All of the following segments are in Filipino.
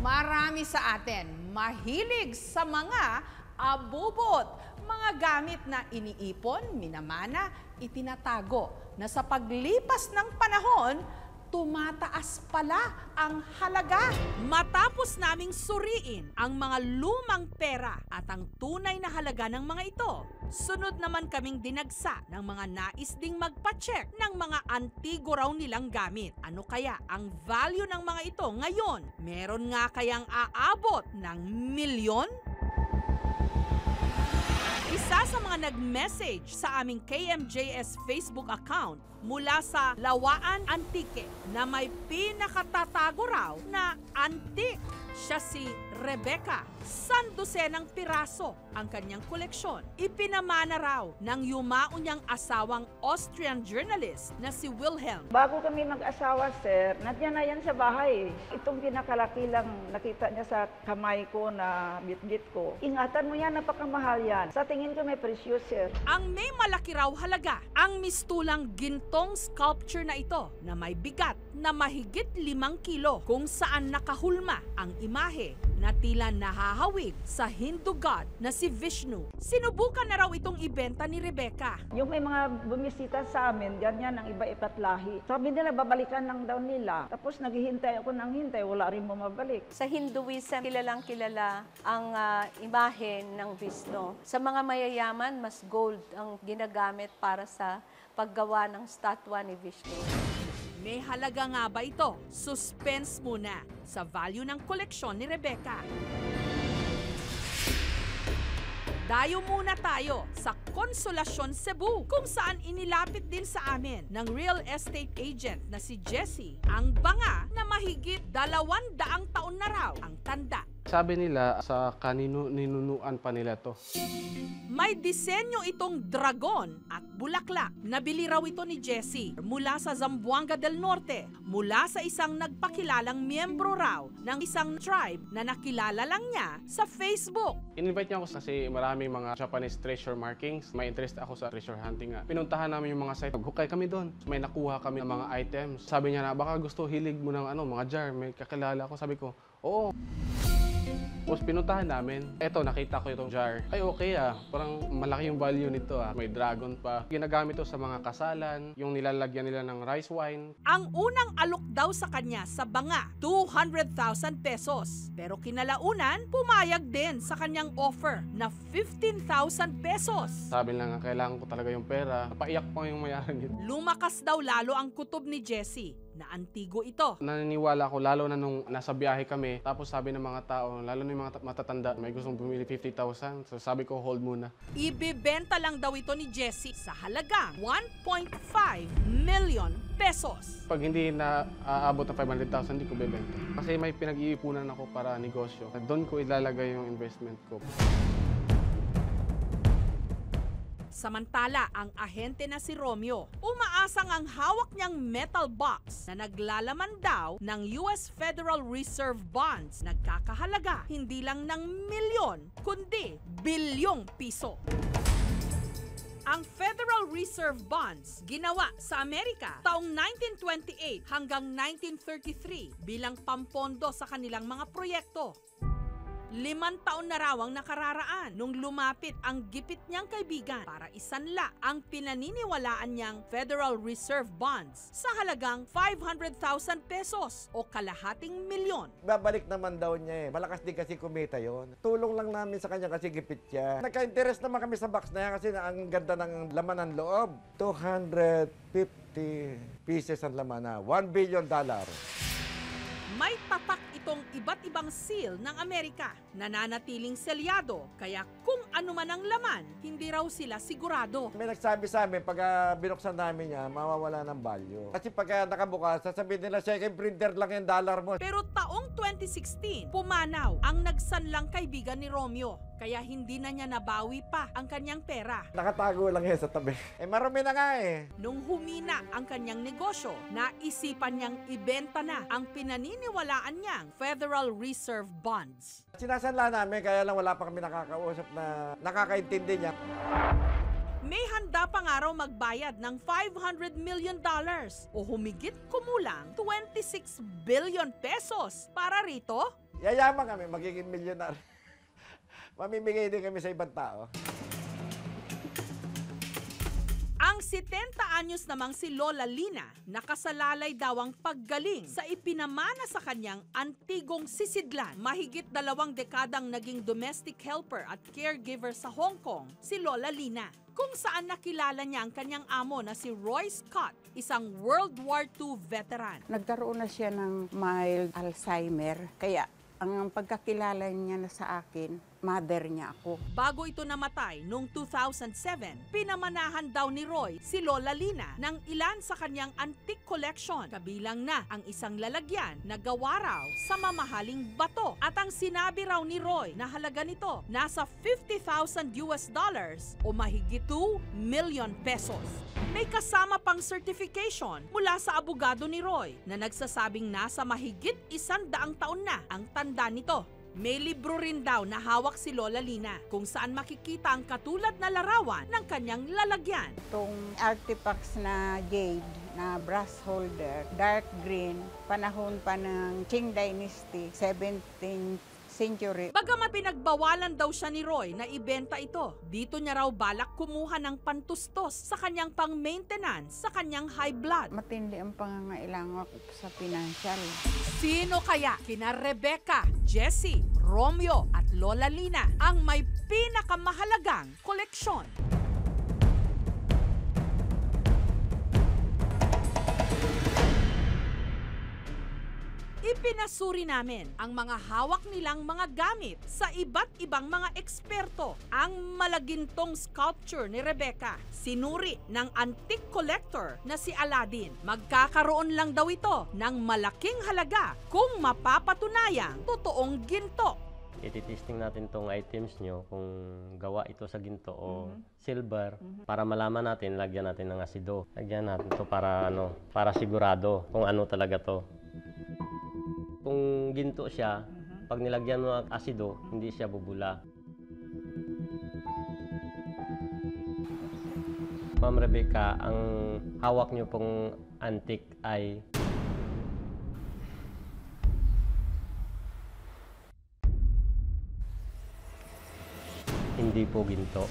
Marami sa atin mahilig sa mga abubot, mga gamit na iniipon, minamana, itinatago, na sa paglipas ng panahon, tumataas pala ang halaga. Matapos naming suriin ang mga lumang pera at ang tunay na halaga ng mga ito, sunod naman kaming dinagsa ng mga nais ding magpa-check ng mga antigo raw nilang gamit. Ano kaya ang value ng mga ito ngayon? Meron nga kayang aabot ng milyon? Isa sa mga nag-message sa aming KMJS Facebook account mula sa Lawaan Antique na may pinakatatago raw na antique. Siya si Rebecca. Sandosenang piraso ang kanyang koleksyon. Ipinamana raw ng yumao niyang asawang Austrian journalist na si Wilhelm. Bago kami mag-asawa, sir, nandiyan na yan sa bahay. Itong pinakalaki lang nakita niya sa kamay ko na bit-bit ko. Ingatan mo yan, napakamahal yan. Sa tingin ko may precious, sir. Ang may malaki raw halaga, ang mistulang gintong sculpture na ito na may bigat na mahigit 5 kilo kung saan nakahulma ang imahe na tila nahahawig sa Hindu god na si Vishnu. Sinubukan na raw itong ibenta ni Rebecca. Yung may mga bumisita sa amin, ganyan ang iba-iba't lahi. Sabi nila, babalikan lang daw nila. Tapos naghihintay ako ng hintay, wala rin bumabalik. Sa Hinduism, kilalang kilala ang imahe ng Vishnu. Sa mga mayayaman, mas gold ang ginagamit para sa paggawa ng statwa ni Vishnu. May halaga nga ba ito? Suspense muna sa value ng koleksyon ni Rebecca. Dayo muna tayo sa Consolacion, Cebu, kung saan inilapit din sa amin ng real estate agent na si Jessie ang banga na mahigit 200 taon na raw ang tanda. Sabi nila sa kanino ninunuan pa nila to. May disenyo itong dragon at bulaklak. Nabili raw ito ni Jessie mula sa Zamboanga del Norte, mula sa isang nagpakilalang miyembro raw ng isang tribe na nakilala lang niya sa Facebook. In-invite niya ako kasi maraming mga Japanese treasure markings. May interest ako sa treasure hunting nga. Pinuntahan namin yung mga site. Hukay kami doon. May nakuha kami ng mga items. Sabi niya na baka gusto hilig mo ng mga jar. May kakilala ako. Sabi ko, oo. Tapos pinuntahan namin. Eto, nakita ko itong jar. Ay, okay Parang malaki yung value nito May dragon pa. Ginagamit to sa mga kasalan. Yung nilalagyan nila ng rice wine. Ang unang alok daw sa kanya sa banga, 200,000 pesos. Pero kinalaunan, pumayag din sa kanyang offer na 15,000 pesos. Sabi lang kailangan ko talaga yung pera. Napaiyak pa yung mayari nito. Lumakas daw lalo ang kutob ni Jessie na antigo ito. Naniniwala ako lalo na nung nasa biyahe kami. Tapos sabi ng mga tao, lalo na yung mga matatanda, may gustong bumili 50,000. So sabi ko, hold muna. Ibibenta lang daw ito ni Jessie sa halagang 1.5 million pesos. Pag hindi na aabot ng 500,000, hindi ko bebenta. Kasi may pinag-iipunan ako para negosyo. Doon ko ilalagay yung investment ko. Samantala, ang ahente na si Romeo, umaasang ang hawak niyang metal box na naglalaman daw ng US Federal Reserve bonds nagkakahalaga hindi lang ng milyon, kundi bilyong piso. Ang Federal Reserve Bonds ginawa sa Amerika taong 1928 hanggang 1933 bilang pampondo sa kanilang mga proyekto. 5 taon na raw ang nakararaan nung lumapit ang gipit niyang kaibigan para isanla ang pinaniniwalaan niyang Federal Reserve Bonds sa halagang 500,000 pesos o kalahating milyon. Babalik naman daw niya Malakas din kasi kumita yon. Tulong lang namin sa kanya kasi gipit siya. Nagka-interest naman kami sa box na yan kasi ang ganda ng laman ng loob. 250 pieces ang laman na. $1 billion. May tatak itong iba't ibang seal ng Amerika, nananatiling selyado, kaya kung ano man ang laman, hindi raw sila sigurado. May nagsabi sa amin, pag binuksan namin niya, mawawala ng value. Kasi pag nakabukas, sasabihin nila, second printer lang yung dollar mo. Pero taong 2016, pumanaw ang nagsanlang kaibigan ni Romeo, kaya hindi na niya nabawi pa ang kanyang pera. Nakatago lang yan sa tabi. Marami na nga Nung humina ang kanyang negosyo, naisipan niyang ibenta na ang pinaniniwalaan niyang Federal Reserve Bonds. Sinasanla namin, kaya lang wala pa kami nakakausap na nakakaintindi niya. May handa pa nga raw magbayad ng $500 million o humigit kumulang 26 billion pesos para rito. Yayaman kami, magiging milyonar. Mamimigay din kami sa ibang tao. Ang 70 anyos namang si Lola Lina, nakasalalay daw ang paggaling sa ipinamana sa kanyang antigong sisidlan. Mahigit 2 dekadang naging domestic helper at caregiver sa Hong Kong, si Lola Lina. Kung saan nakilala niya ang kanyang amo na si Roy Scott, isang World War II veteran. Nagkaroon na siya ng mild Alzheimer, kaya ang pagkakilala niya na sa akin, mother niya ako. Bago ito namatay noong 2007, pinamanahan daw ni Roy si Lola Lina ng ilan sa kanyang antique collection. Kabilang na ang isang lalagyan na gawa raw sa mamahaling bato. At ang sinabi raw ni Roy na halaga nito nasa $50,000 o mahigit 2 million pesos. May kasama pang certification mula sa abogado ni Roy na nagsasabing nasa mahigit 100 taon na ang tanda nito. May libro rin daw na hawak si Lola Lina kung saan makikita ang katulad na larawan ng kanyang lalagyan. Itong artifacts na jade, na brass holder, dark green, panahon pa ng Qing Dynasty, 17th century. Bagamat pinagbawalan daw siya ni Roy na ibenta ito, dito niya raw balak kumuha ng pantustos sa kanyang pang-maintenance sa kanyang high blood. Matindi ang pangangailangan ko sa financial. Sino kaya kina Rebecca, Jessie, Romeo at Lola Lina ang may pinakamahalagang koleksyon? Ipinasuri namin ang mga hawak nilang mga gamit sa iba't ibang mga eksperto. Ang malagintong sculpture ni Rebecca, sinuri ng antique collector na si Aladdin. Magkakaroon lang daw ito ng malaking halaga kung mapapatunayang totoong ginto. Ititesting natin tong items nyo kung gawa ito sa ginto o silver para malaman natin, lagyan natin ng asido. Lagyan natin to para sigurado kung ano talaga to. Kung ginto siya, pag nilagyan mo ng asido, hindi siya bubula. Ma'am Rebecca, ang hawak niyo pong antique ay hindi po ginto.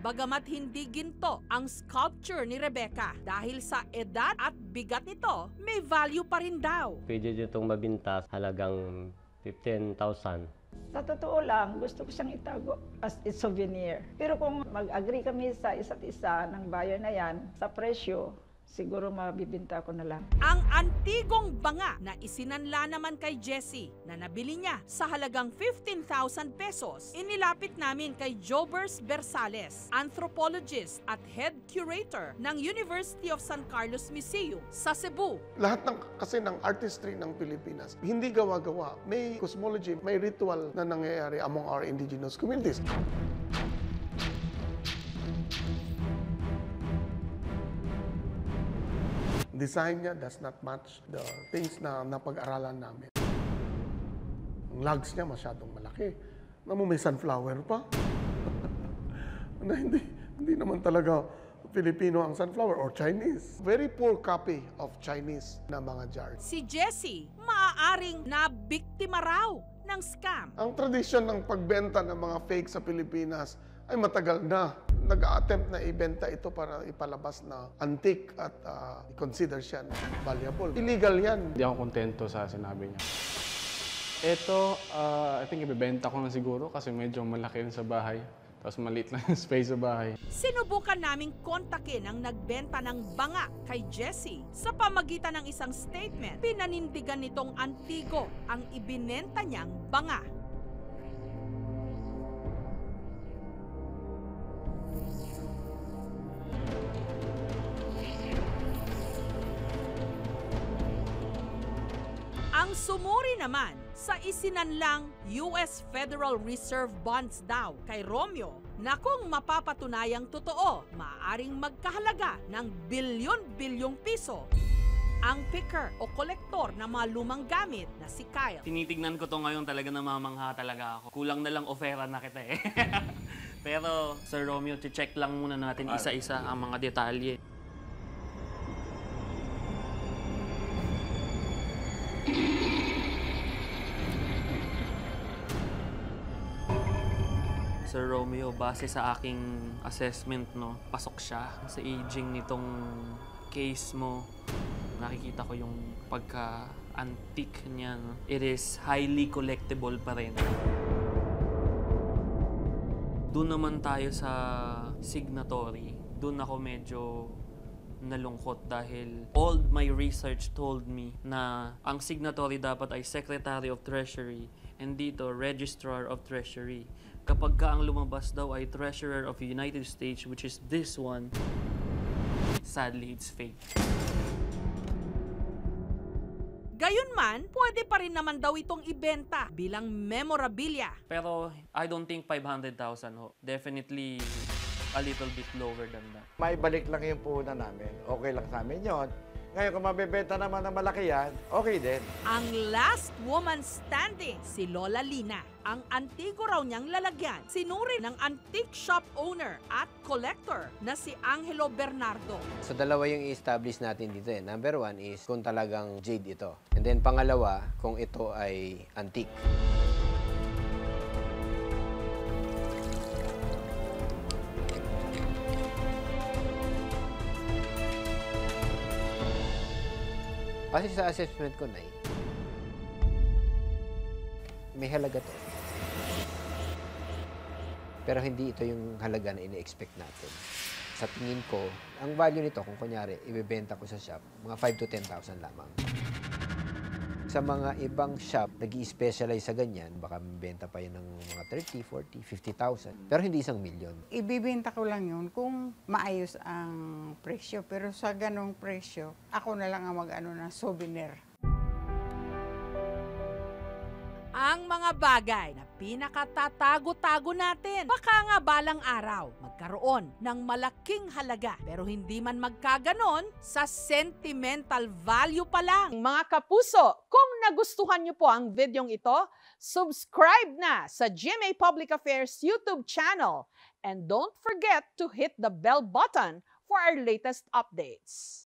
Bagamat hindi ginto ang sculpture ni Rebecca, dahil sa edad at bigat nito, may value pa rin daw. Pwede nyo itong mabinta halagang 15,000. Sa totoo lang, gusto ko siyang itago as a souvenir. Pero kung mag-agree kami sa isa't isa ng buyer na yan, sa presyo, siguro mabibinta ko na lang. Ang antigong banga na isinanla naman kay Jessie na nabili niya sa halagang 15,000 pesos, inilapit namin kay Jobers Bersales, anthropologist at head curator ng University of San Carlos Museum sa Cebu. Lahat kasi ng artistry ng Pilipinas, hindi gawa-gawa. May cosmology, may ritual na nangyayari among our indigenous communities. Design niya does not match the things na napag-aralan namin. Ang lugs niya masyadong malaki. May sunflower pa. Na hindi naman talaga Filipino ang sunflower or Chinese. Very poor copy of Chinese na mga jars. Si Jessie, maaaring nabiktima raw ng scam. Ang tradisyon ng pagbenta ng mga fake sa Pilipinas ay matagal na. Nag-attempt na ibenta ito para ipalabas na antique at i-consider siya valuable. Illegal yan. Hindi ako kontento sa sinabi niya. Ito, I think ibebenta ko na siguro kasi medyo malaki yun sa bahay. Tapos maliit lang yung space sa bahay. Sinubukan naming kontakin ang nagbenta ng banga kay Jessie. Sa pamagitan ng isang statement, pinanindigan nitong antigo ang ibinenta niyang banga. Ang sumuri naman sa isinanlang US Federal Reserve bonds daw kay Romeo na kung mapapatunayang totoo, maaaring magkahalaga ng bilyon-bilyong piso ang picker o kolektor ng mga lumang gamit na si Kyle. Tinitignan ko to ngayon, talaga namamangha talaga ako. Kulang na lang ofera na kita eh. Pero Sir Romeo, check lang muna natin isa-isa ang mga detalye. Sir Romeo, base sa aking assessment, no, pasok siya sa aging nitong case mo. Nakikita ko yung pagka-antique niya. No? It is highly collectible pa rin. Doon naman tayo sa signatory. Doon ako medyo nalungkot dahil all my research told me na ang signatory dapat ay Secretary of Treasury and dito Registrar of Treasury. Kapag ka ang lumabas daw ay Treasurer of the United States, which is this one, sadly it's fake. Gayunman, pwede pa rin naman daw itong ibenta bilang memorabilia. Pero I don't think 500,000 ho. Definitely a little bit lower than that. May balik lang yung puhunan namin. Okay lang sa amin yun. Ngayon, kung mabibenta naman ng malaki yan, okay din. Ang last woman standing, si Lola Lina. Ang antigo raw niyang lalagyan, sinuri ng antique shop owner at collector na si Angelo Bernardo. So dalawa yung i-establish natin dito. Number one is kung talagang jade ito. And then pangalawa, kung ito ay antique. Kasi sa assessment ko, Nay, may halaga to. Pero hindi ito yung halaga na ini-expect natin. Sa tingin ko, ang value nito, kung kunyari, ibebenta ko sa shop, mga 5 to 10,000 lamang. Sa mga ibang shop, nag-i-specialize sa ganyan, baka benta pa yun ng mga 30, 40, 50,000. Pero hindi 1,000,000. Ibibenta ko lang yun kung maayos ang presyo. Pero sa ganong presyo, ako na lang ang mag-ano na souvenir. Ang mga bagay na pinakatatago-tago natin. Baka nga balang araw magkaroon ng malaking halaga pero hindi man magkaganon sa sentimental value pa lang. Mga kapuso, kung nagustuhan niyo po ang videong ito, subscribe na sa GMA Public Affairs YouTube channel and don't forget to hit the bell button for our latest updates.